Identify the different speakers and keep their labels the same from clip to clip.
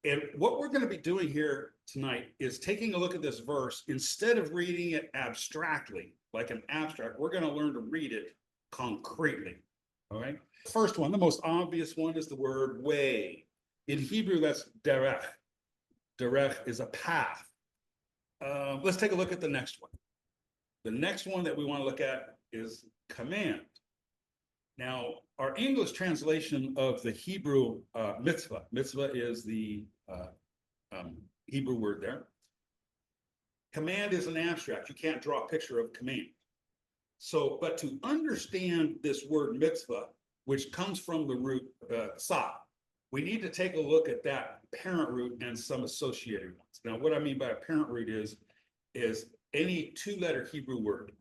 Speaker 1: And what we're going to be doing here tonight is taking a look at this verse. Instead of reading it abstractly, like an abstract, we're going to learn to read it concretely. All right. First one, the most obvious one, is the word way. In Hebrew, that's derech. Derech is a path. Let's take a look at the next one. The next one that we want to look at is command. Now, our English translation of the Hebrew mitzvah, mitzvah is the Hebrew word there. Command is an abstract. You can't draw a picture of command. So, but to understand this word mitzvah, which comes from the root sa, we need to take a look at that parent root and some associated ones. Now, what I mean by a parent root is any two-letter Hebrew word,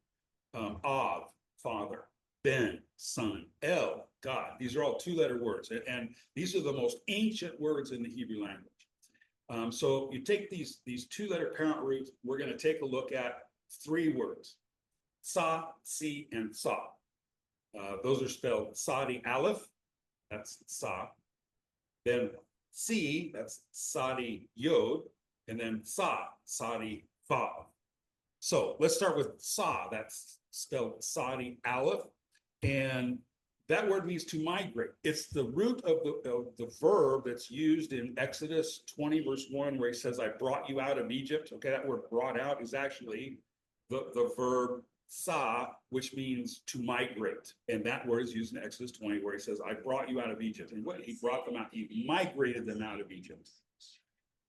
Speaker 1: av, father, ben, son, el, God. These are all two-letter words, and these are the most ancient words in the Hebrew language. So you take these two-letter parent roots, we're going to take a look at three words, sa, si, and sa. Those are spelled sadi aleph, that's sa. Then si, that's sadi yod, and then sa, sadi vav. So let's start with sa, that's spelled sadi aleph, and that word means to migrate. It's the root of the verb that's used in Exodus 20 verse 1, where he says, I brought you out of Egypt. Okay, that word brought out is actually the verb sa, which means to migrate. And that word is used in Exodus 20, where he says, I brought you out of Egypt. And what he brought them out, he migrated them out of Egypt.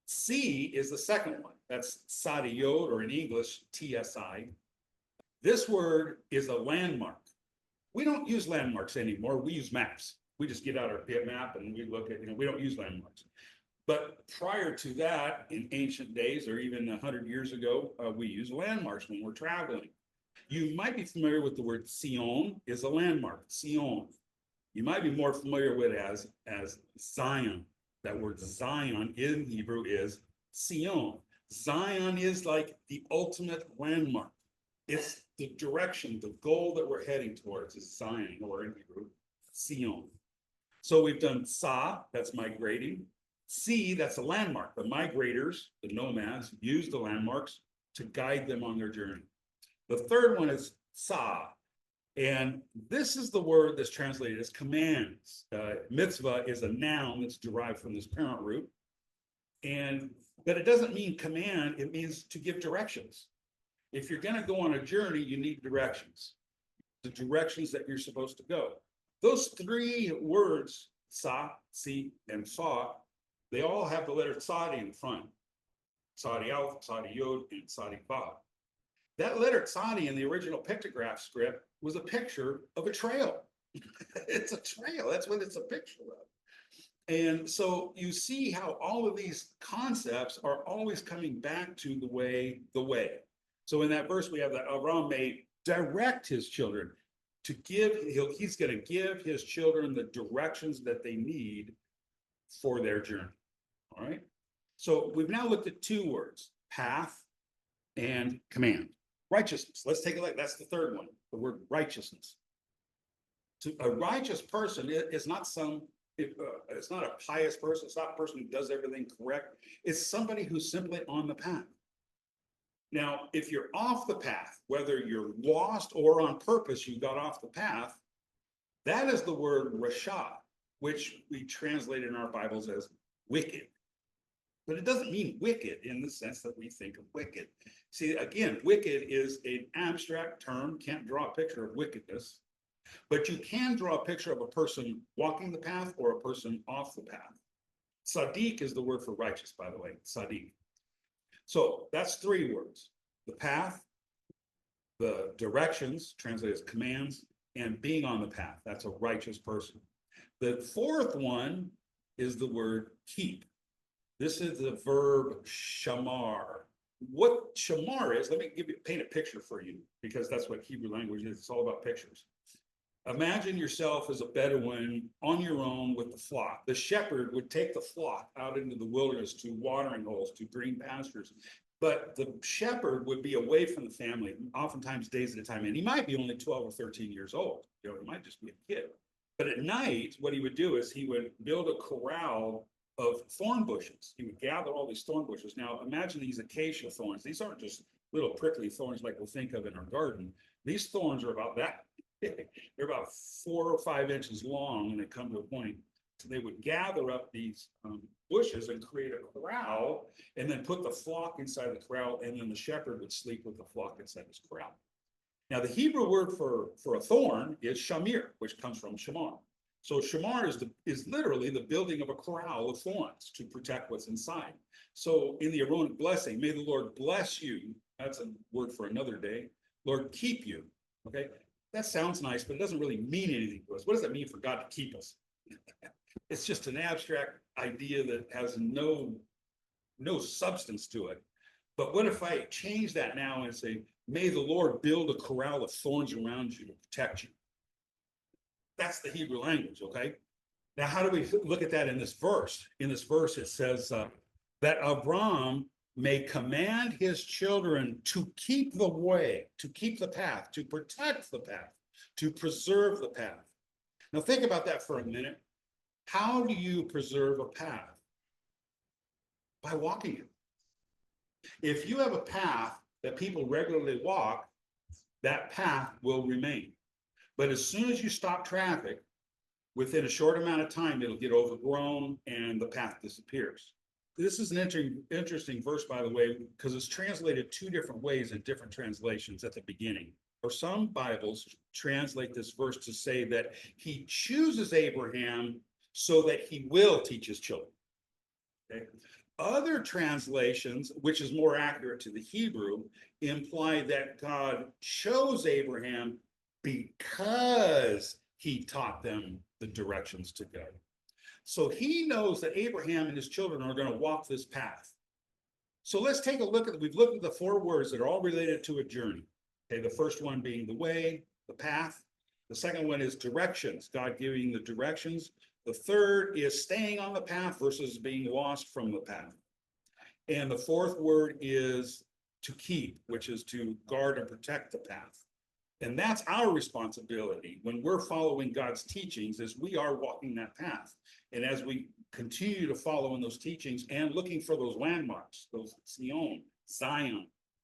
Speaker 1: Si is the second one. That's sadiyod, or in English, TSI. This word is a landmark. We don't use landmarks anymore. We use maps. We just get out our map and we look at, we don't use landmarks. But prior to that, in ancient days, or even 100 years ago, we use landmarks when we're traveling. You might be familiar with the word Sion is a landmark, Sion. You might be more familiar with it as Zion. That word Zion in Hebrew is Sion. Zion is like the ultimate landmark. It's the direction, the goal that we're heading towards is Zion, or in Hebrew, Sion. So we've done Sa, that's migrating. Si, that's a landmark. The migrators, the nomads, use the landmarks to guide them on their journey. The third one is Sa, and this is the word that's translated as commands. Mitzvah is a noun that's derived from this parent root, but it doesn't mean command, it means to give directions. If you're going to go on a journey, you need directions, the directions that you're supposed to go. Those three words, sa, si, and sa, they all have the letter tzadi in front. Tzadi alph, tzadi yod, and tzadi vav. That letter tzadi in the original pictograph script was a picture of a trail. It's a trail. That's what it's a picture of. And so you see how all of these concepts are always coming back to the way. So in that verse, we have that Avram may direct his children to he's going to give his children the directions that they need for their journey. All right. So we've now looked at two words, path and command. Righteousness. Let's take a look. That's the third one, the word righteousness. To a righteous person is not it's not a pious person. It's not a person who does everything correct. It's somebody who's simply on the path. Now, if you're off the path, whether you're lost or on purpose, you got off the path, that is the word rasha, which we translate in our Bibles as wicked. But it doesn't mean wicked in the sense that we think of wicked. See, again, wicked is an abstract term, can't draw a picture of wickedness, but you can draw a picture of a person walking the path or a person off the path. Sadiq is the word for righteous, by the way, Sadiq. So that's three words: the path, the directions, translated as commands, and being on the path. That's a righteous person. The fourth one is the word keep. This is the verb shamar. What shamar is, let me paint a picture for you, because that's what Hebrew language is. It's all about pictures. Imagine yourself as a Bedouin on your own with the flock. The shepherd would take the flock out into the wilderness to watering holes, to green pastures. But the shepherd would be away from the family, oftentimes days at a time. And he might be only 12 or 13 years old. He might just be a kid. But at night, what he would do is he would build a corral of thorn bushes. He would gather all these thorn bushes. Now imagine these acacia thorns. These aren't just little prickly thorns like we'll think of in our garden. These thorns are about that big. They're about 4 or 5 inches long, and they come to a point. So they would gather up these bushes and create a corral, and then put the flock inside the corral, and then the shepherd would sleep with the flock inside his corral. Now, the Hebrew word for a thorn is shamir, which comes from shamar. So shamar is literally the building of a corral of thorns to protect what's inside. So in the Aaronic blessing, may the Lord bless you. That's a word for another day. Lord, keep you. Okay, that sounds nice, but it doesn't really mean anything to us. What does that mean for God to keep us? It's just an abstract idea that has no substance to it. But what if I change that now and say, may the Lord build a corral of thorns around you to protect you? That's the Hebrew language, okay? Now, how do we look at that in this verse? In this verse, it says that Abraham may command his children to keep the way, to keep the path, to protect the path, to preserve the path. Now, think about that for a minute. How do you preserve a path? By walking it. If you have a path that people regularly walk, that path will remain. But as soon as you stop traffic, within a short amount of time, it'll get overgrown and the path disappears. This is an interesting verse, by the way, because it's translated 2 different ways in different translations at the beginning. Or some Bibles translate this verse to say that he chooses Abraham so that he will teach his children. Okay? Other translations, which is more accurate to the Hebrew, imply that God chose Abraham because he taught them the directions to go. So he knows that Abraham and his children are going to walk this path. So let's take a look at, we've looked at the 4 words that are all related to a journey. Okay, the first one being the way, the path. The second one is directions, God giving the directions. The third is staying on the path versus being lost from the path. And the 4th word is to keep, which is to guard and protect the path. And that's our responsibility when we're following God's teachings, is we are walking that path. And as we continue to follow in those teachings and looking for those landmarks, those Zion,